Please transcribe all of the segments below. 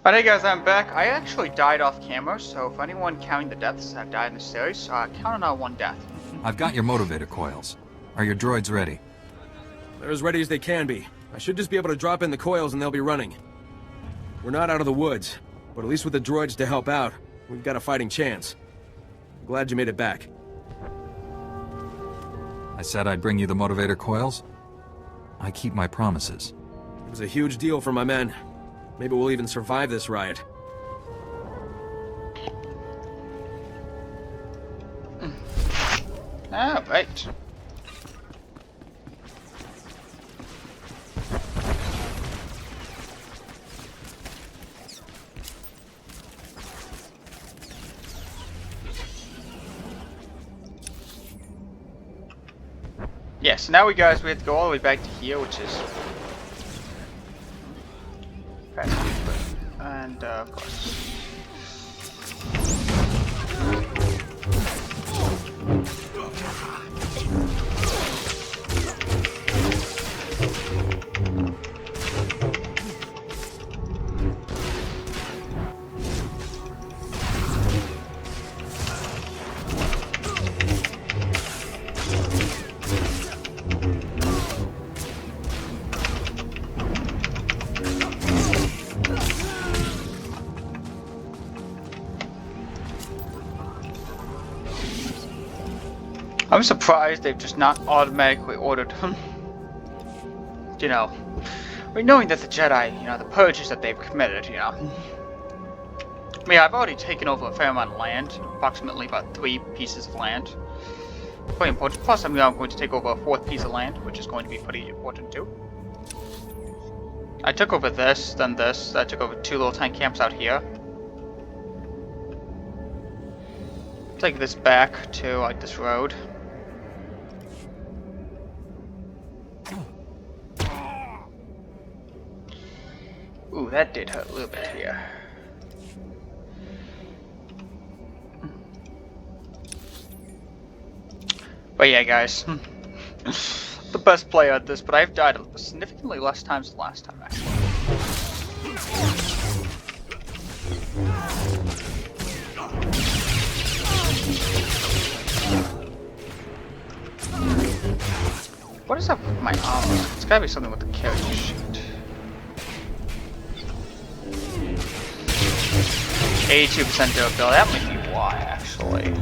Alright guys, I'm back. I actually died off camera, so if anyone counting the deaths that died in the series, count on one death. I've got your motivator coils. Are your droids ready? They're as ready as they can be. I should just be able to drop in the coils and they'll be running. We're not out of the woods, but at least with the droids to help out, we've got a fighting chance. I'm glad you made it back. I said I'd bring you the motivator coils. I keep my promises. It was a huge deal for my men. Maybe we'll even survive this riot. Right. Yeah, so now we have to go all the way back to here, which is and of course. I'm surprised they've just not automatically ordered him. You know, I mean, knowing that the Jedi, you know, the purges that they've committed, you know. I mean, I've already taken over a fair amount of land, approximately about 3 pieces of land. Quite important. Plus, I'm now going to take over a 4th piece of land, which is going to be pretty important too. I took over this, then this. I took over 2 little tiny camps out here. Take this back to like this road. Ooh, that did hurt a little bit here. But yeah, guys. The best player at this, but I've died significantly less times than last time, actually. What is up with my armor? It's gotta be something with the character sheet. 82% durability, that might be why, actually.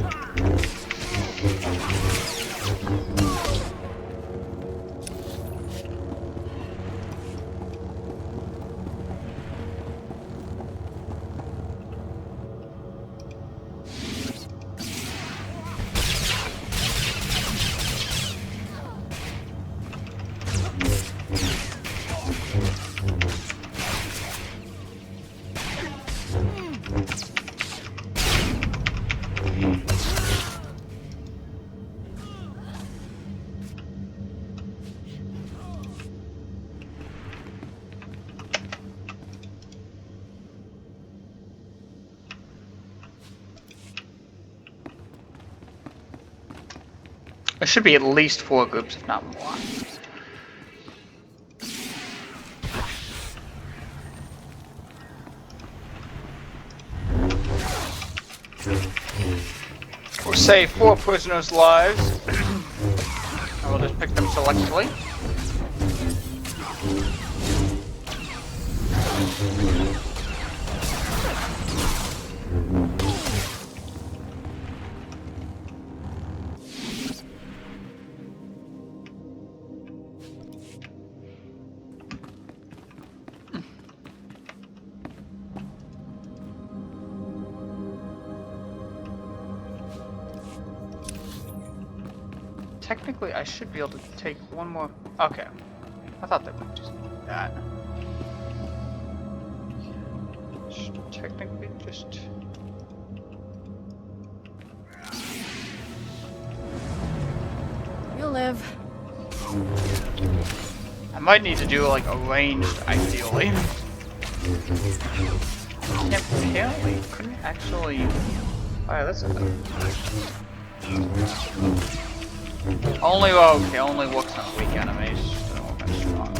There should be at least 4 groups, if not more. We'll save 4 prisoners' lives. I will just pick them selectively. Technically, I should be able to take one more. Okay. I thought they would just do that. Should technically just. You'll live. I might need to do like a ranged, ideally. Yeah, apparently couldn't actually. Oh, yeah, that's a. Only okay, only works on weak enemies. Doesn't work on strong.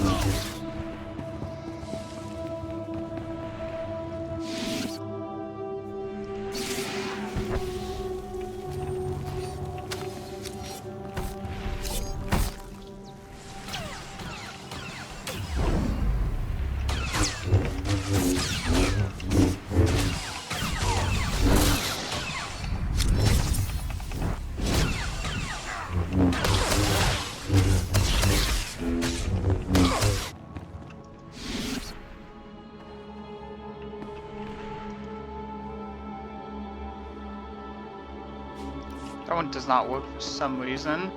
one does not work for some reason.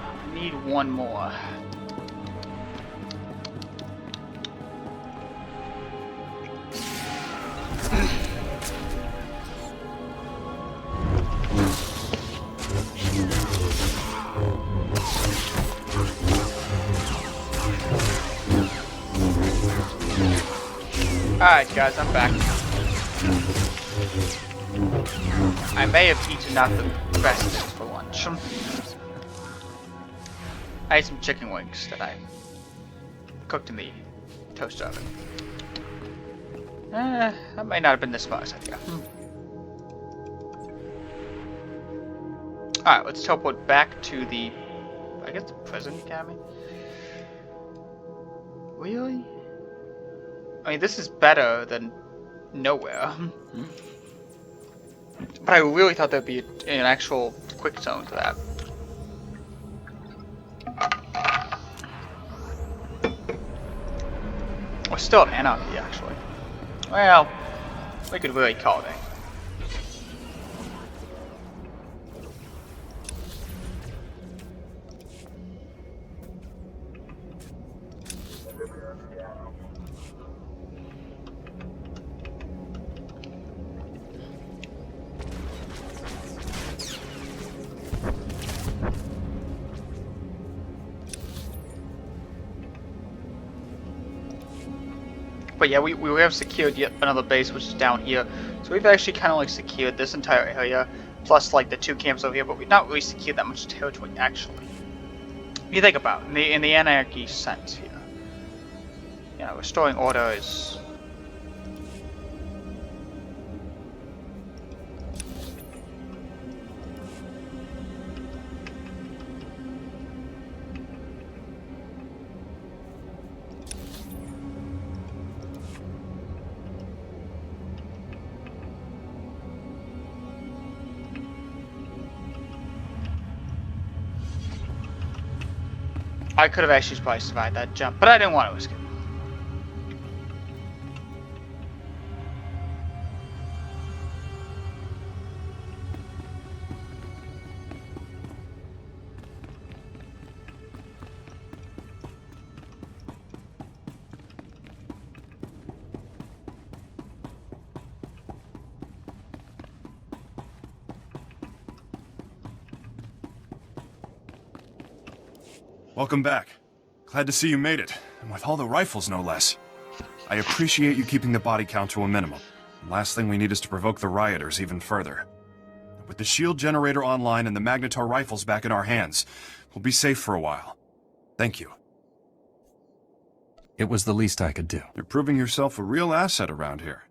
I need one more. Alright guys, I'm back. I may have eaten not the best things for lunch. I ate some chicken wings that I cooked in the toaster oven. That might not have been the smartest idea. Alright, let's teleport back to the, I guess, the prison academy. Really? I mean, this is better than nowhere. But I really thought there'd be an actual quick zone to that. Or still anarchy, actually. Well, we could really call it. But yeah, we have secured yet another base, which is down here. So we've actually kind of like secured this entire area, plus like the 2 camps over here. But we've not really secured that much territory actually. If you think about it, in the anarchy sense here, you know, restoring order is. I could have actually probably survived that jump, but I didn't want to risk it. Welcome back. Glad to see you made it, and with all the rifles no less. I appreciate you keeping the body count to a minimum. The last thing we need is to provoke the rioters even further. With the shield generator online and the Magnetar rifles back in our hands, we'll be safe for a while. Thank you. It was the least I could do. You're proving yourself a real asset around here.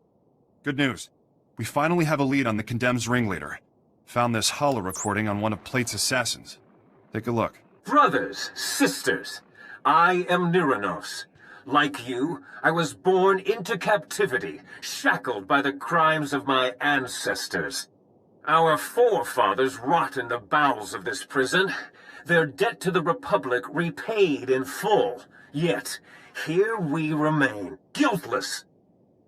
Good news. We finally have a lead on the Condemned's ringleader. Found this holo recording on one of Plate's assassins. Take a look. Brothers, sisters, I am Nyranos. Like you, I was born into captivity, shackled by the crimes of my ancestors. Our forefathers rot in the bowels of this prison, their debt to the Republic repaid in full. Yet, here we remain, guiltless.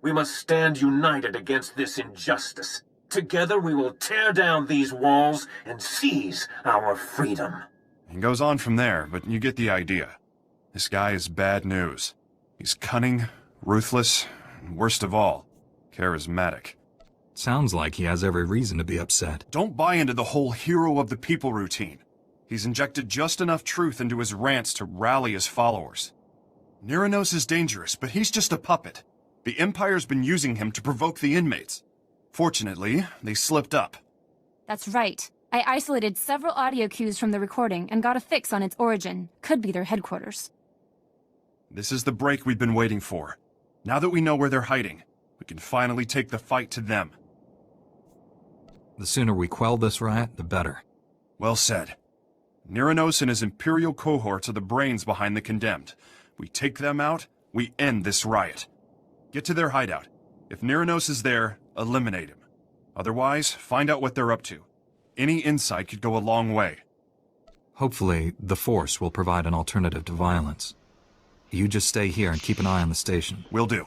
We must stand united against this injustice. Together we will tear down these walls and seize our freedom. It goes on from there, but you get the idea. This guy is bad news. He's cunning, ruthless, and worst of all, charismatic. Sounds like he has every reason to be upset. Don't buy into the whole hero of the people routine. He's injected just enough truth into his rants to rally his followers. Nyranos is dangerous, but he's just a puppet. The Empire's been using him to provoke the inmates. Fortunately, they slipped up. That's right. I isolated several audio cues from the recording and got a fix on its origin. Could be their headquarters. This is the break we've been waiting for. Now that we know where they're hiding, we can finally take the fight to them. The sooner we quell this riot, the better. Well said. Nyranos and his Imperial cohorts are the brains behind the Condemned. We take them out, we end this riot. Get to their hideout. If Nyranos is there, eliminate him. Otherwise, find out what they're up to. Any insight could go a long way. Hopefully, the Force will provide an alternative to violence. You just stay here and keep an eye on the station. Will do.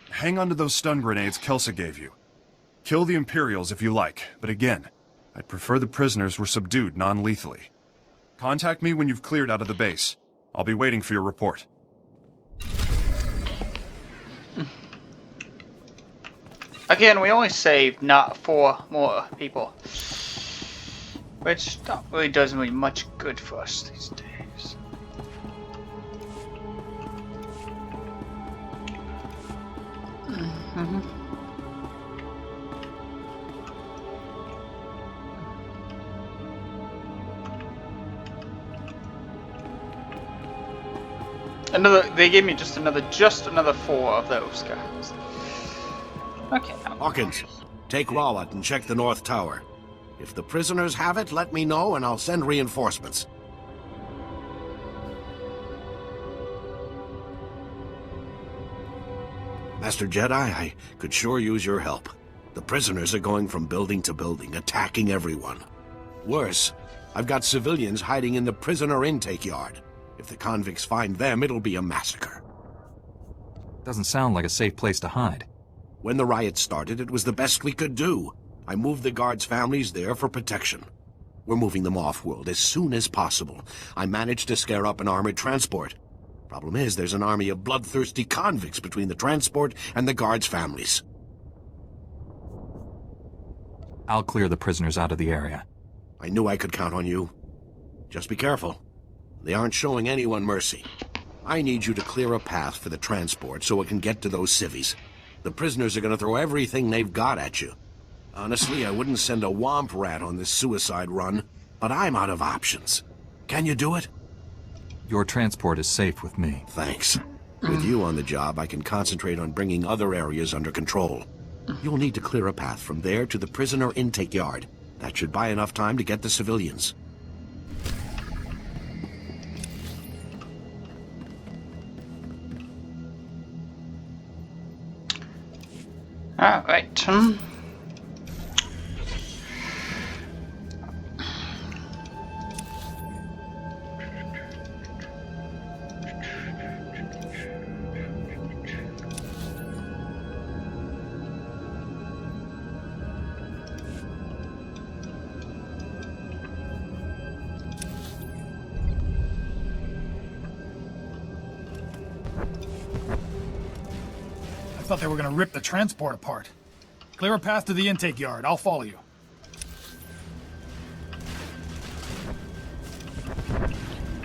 Hang on to those stun grenades Kelsa gave you. Kill the Imperials if you like, but again, I'd prefer the prisoners were subdued non-lethally. Contact me when you've cleared out of the base. I'll be waiting for your report. Again, we only saved not 4 more people. Which not really doesn't really much good for us these days. They gave me just another 4 of those guys. Okay. Hawkins, take Rawat and check the North Tower. If the prisoners have it, let me know and I'll send reinforcements. Master Jedi, I could sure use your help. The prisoners are going from building to building, attacking everyone. Worse, I've got civilians hiding in the prisoner intake yard. If the convicts find them, it'll be a massacre. Doesn't sound like a safe place to hide. When the riot started, it was the best we could do. I moved the guards' families there for protection. We're moving them off-world as soon as possible. I managed to scare up an armored transport. Problem is, there's an army of bloodthirsty convicts between the transport and the guards' families. I'll clear the prisoners out of the area. I knew I could count on you. Just be careful. They aren't showing anyone mercy. I need you to clear a path for the transport so it can get to those civvies. The prisoners are going to throw everything they've got at you. Honestly, I wouldn't send a womp rat on this suicide run, but I'm out of options. Can you do it? Your transport is safe with me. Thanks. With you on the job, I can concentrate on bringing other areas under control. You'll need to clear a path from there to the prisoner intake yard. That should buy enough time to get the civilians. Alright. I thought they were gonna rip the transport apart. Clear a path to the intake yard. I'll follow you.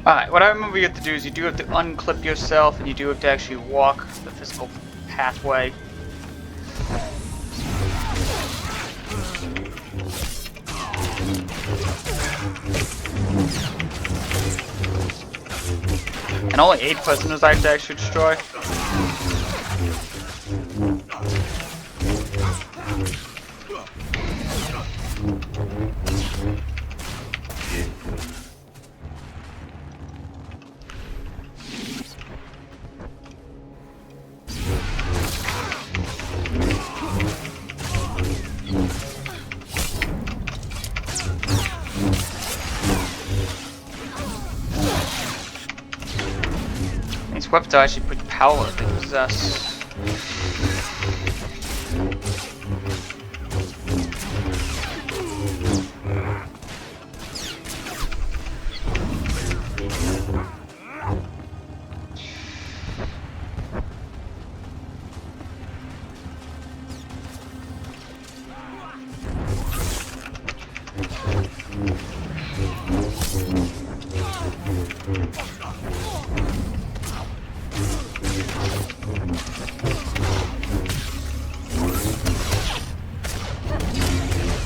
Alright, what I remember you have to do is you do have to unclip yourself and you do have to actually walk the physical pathway. And only 8 prisoners I have to actually destroy. These weapons are actually pretty powerful to possess.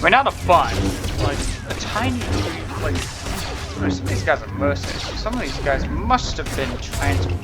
We're not a fun, like a tiny, like some of these guys are mercenaries. Some of these guys must have been transported.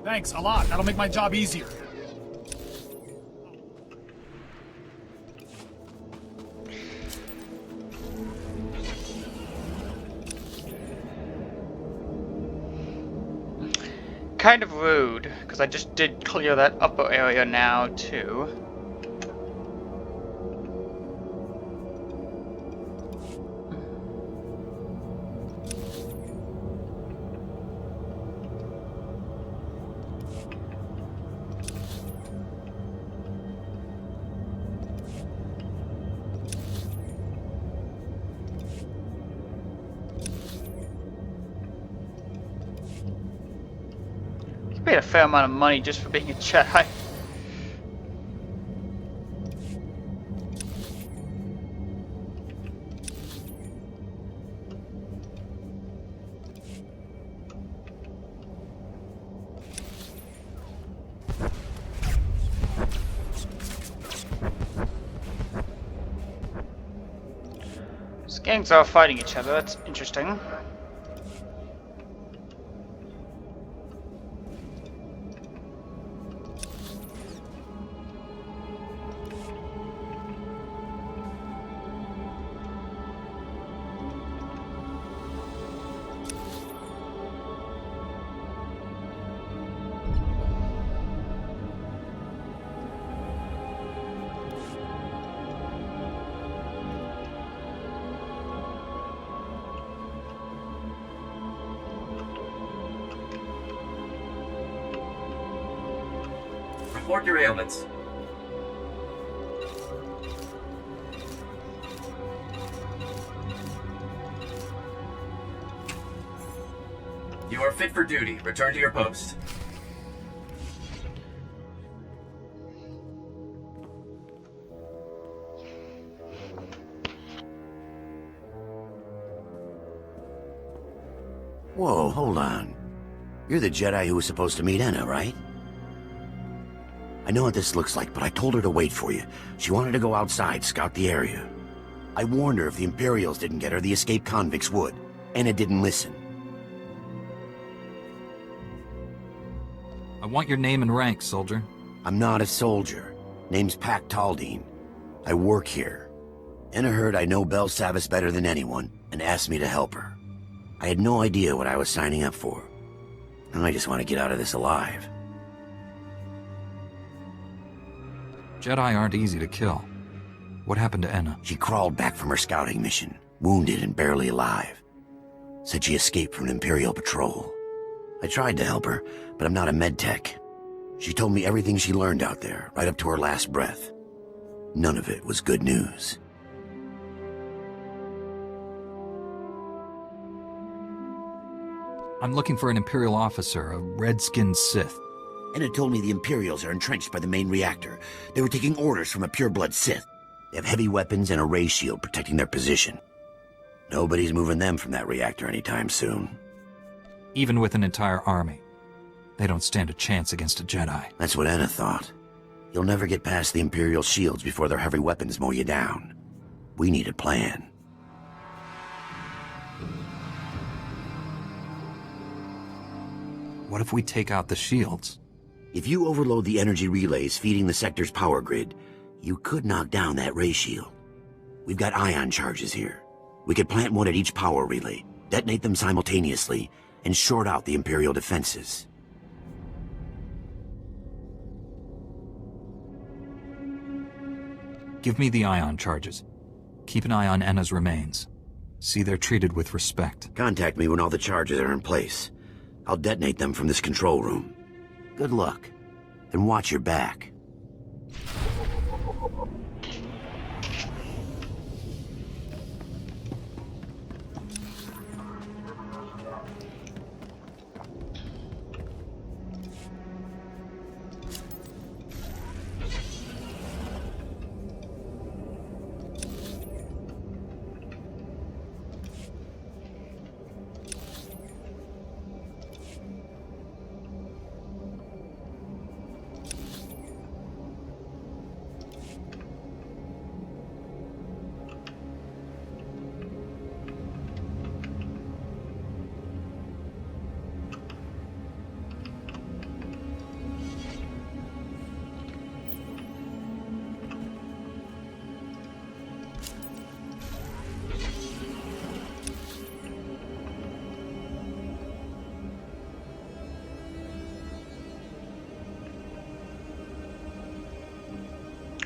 Thanks, a lot. That'll make my job easier. kind of rude, because I just did clear that upper area now, too. Paid a fair amount of money just for being a Jedi. These gangs are fighting each other, that's interesting. Report your ailments. You are fit for duty. Return to your post. Whoa, hold on. You're the Jedi who was supposed to meet Enna, right? I know what this looks like, but I told her to wait for you. She wanted to go outside, scout the area. I warned her if the Imperials didn't get her, the escaped convicts would. Enna didn't listen. I want your name and rank, soldier. I'm not a soldier. Name's Pac Taldine. I work here. Enna heard I know Bel Savis better than anyone, and asked me to help her. I had no idea what I was signing up for. And I just want to get out of this alive. Jedi aren't easy to kill. What happened to Enna? She crawled back from her scouting mission, wounded and barely alive. Said she escaped from an Imperial patrol. I tried to help her, but I'm not a medtech. She told me everything she learned out there, right up to her last breath. None of it was good news. I'm looking for an Imperial officer, a red-skinned Sith. Enna told me the Imperials are entrenched by the main reactor. They were taking orders from a pureblood Sith. They have heavy weapons and a ray shield protecting their position. Nobody's moving them from that reactor anytime soon. Even with an entire army, they don't stand a chance against a Jedi. That's what Enna thought. You'll never get past the Imperial shields before their heavy weapons mow you down. We need a plan. What if we take out the shields? If you overload the energy relays feeding the sector's power grid, you could knock down that ray shield. We've got ion charges here. We could plant one at each power relay, detonate them simultaneously, and short out the Imperial defenses. Give me the ion charges. Keep an eye on Enna's remains. See they're treated with respect. Contact me when all the charges are in place. I'll detonate them from this control room. Good luck. And watch your back.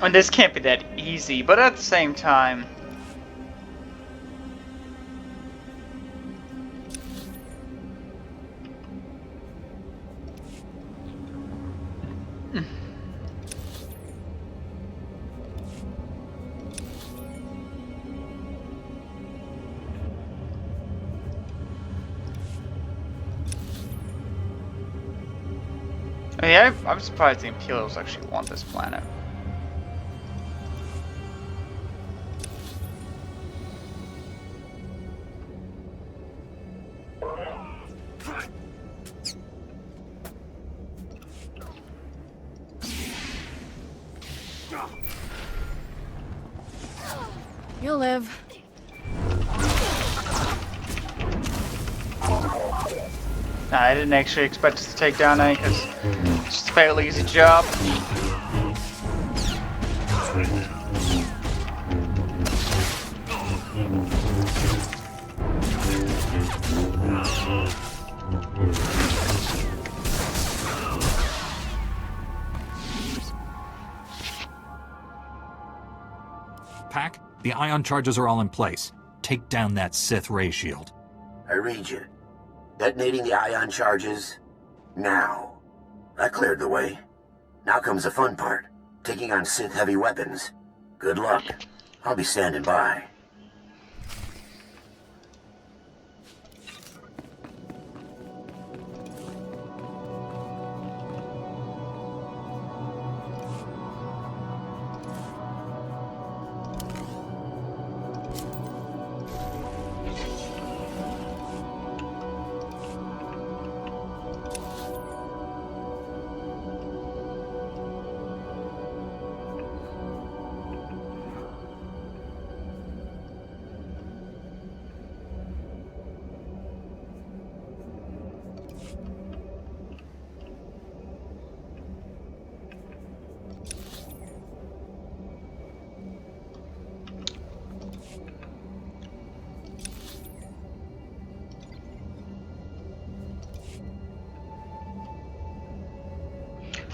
And this can't be that easy, but at the same time... I mean, I'm surprised the Imperials actually want this planet. You'll live. Nah, I didn't actually expect us to take down A, because it's just a fairly easy job. Pack, the ion charges are all in place. Take down that Sith ray shield. I read you. Detonating the ion charges now. That cleared the way. Now comes the fun part. Taking on Sith heavy weapons. Good luck. I'll be standing by.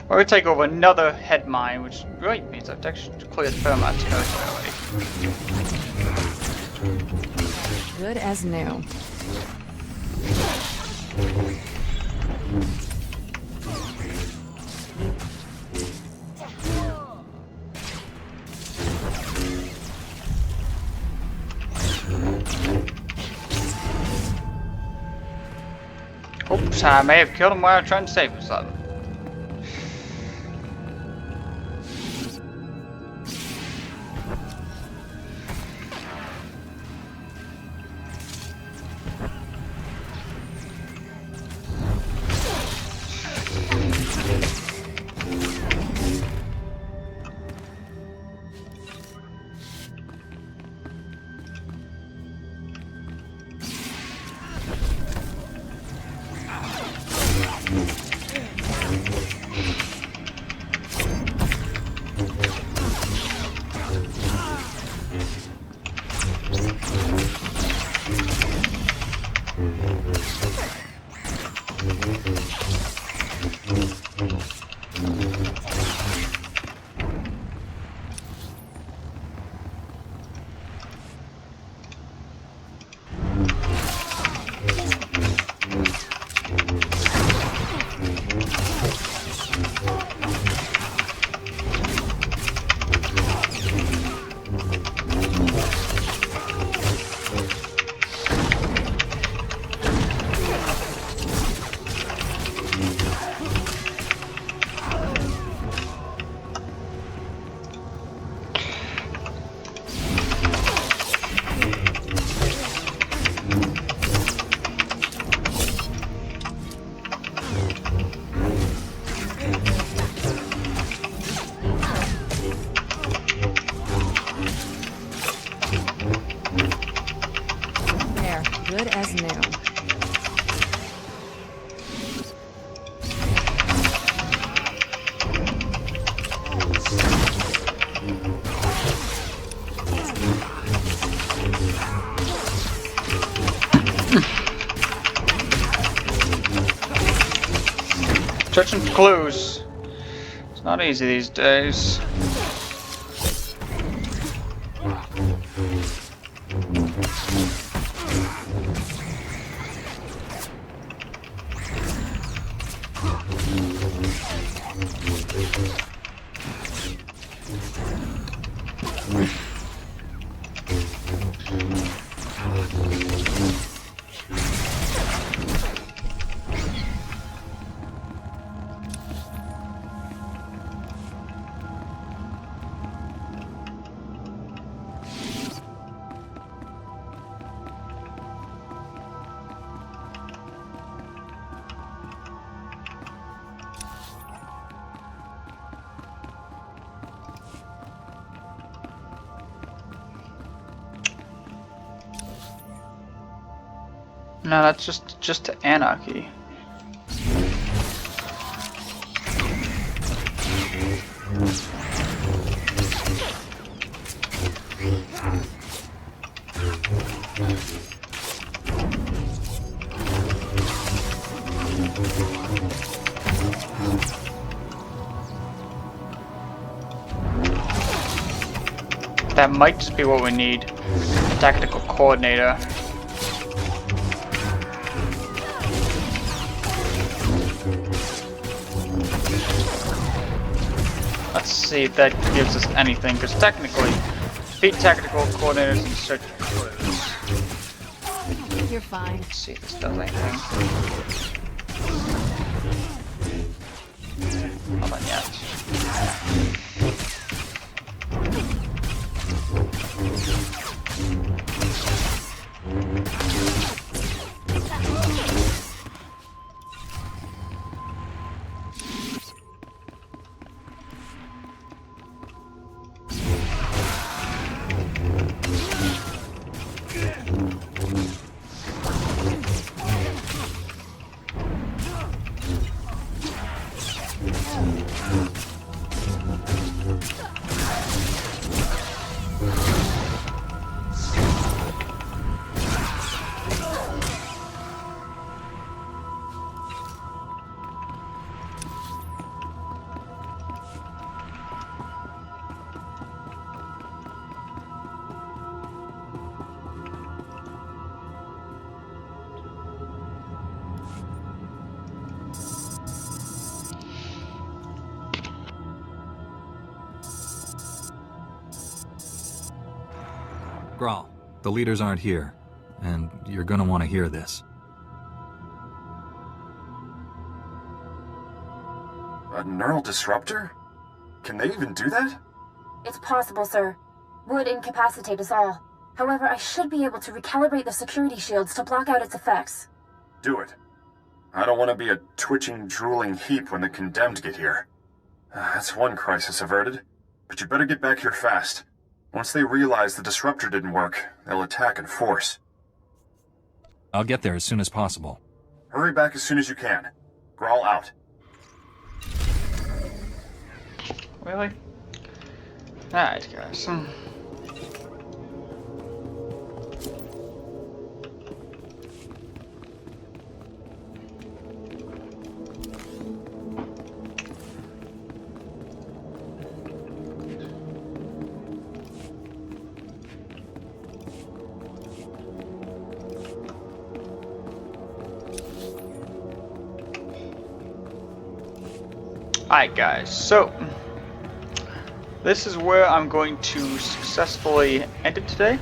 We're gonna take over another head mine, which really means I've actually cleared a fair amount of territory already. Good as new. Oops, I may have killed him while I was trying to save him something. Good as new. Searching for clues. It's not easy these days. No, that's just anarchy. That might just be what we need. Tactical coordinator. Let's see if that gives us anything, because technically, defeat tactical coordinators and search clues. You're fine. Let's see if this does anything. Hold on yet. Graal, the leaders aren't here, and you're gonna want to hear this. A neural disruptor? Can they even do that? It's possible, sir. Would incapacitate us all. However, I should be able to recalibrate the security shields to block out its effects. Do it. I don't want to be a twitching, drooling heap when the condemned get here. That's one crisis averted. But you better get back here fast. Once they realize the disruptor didn't work, they'll attack in force. I'll get there as soon as possible. Hurry back as soon as you can. Graal out. Really? Alright, guys. Alright guys, so this is where I'm going to successfully end it today.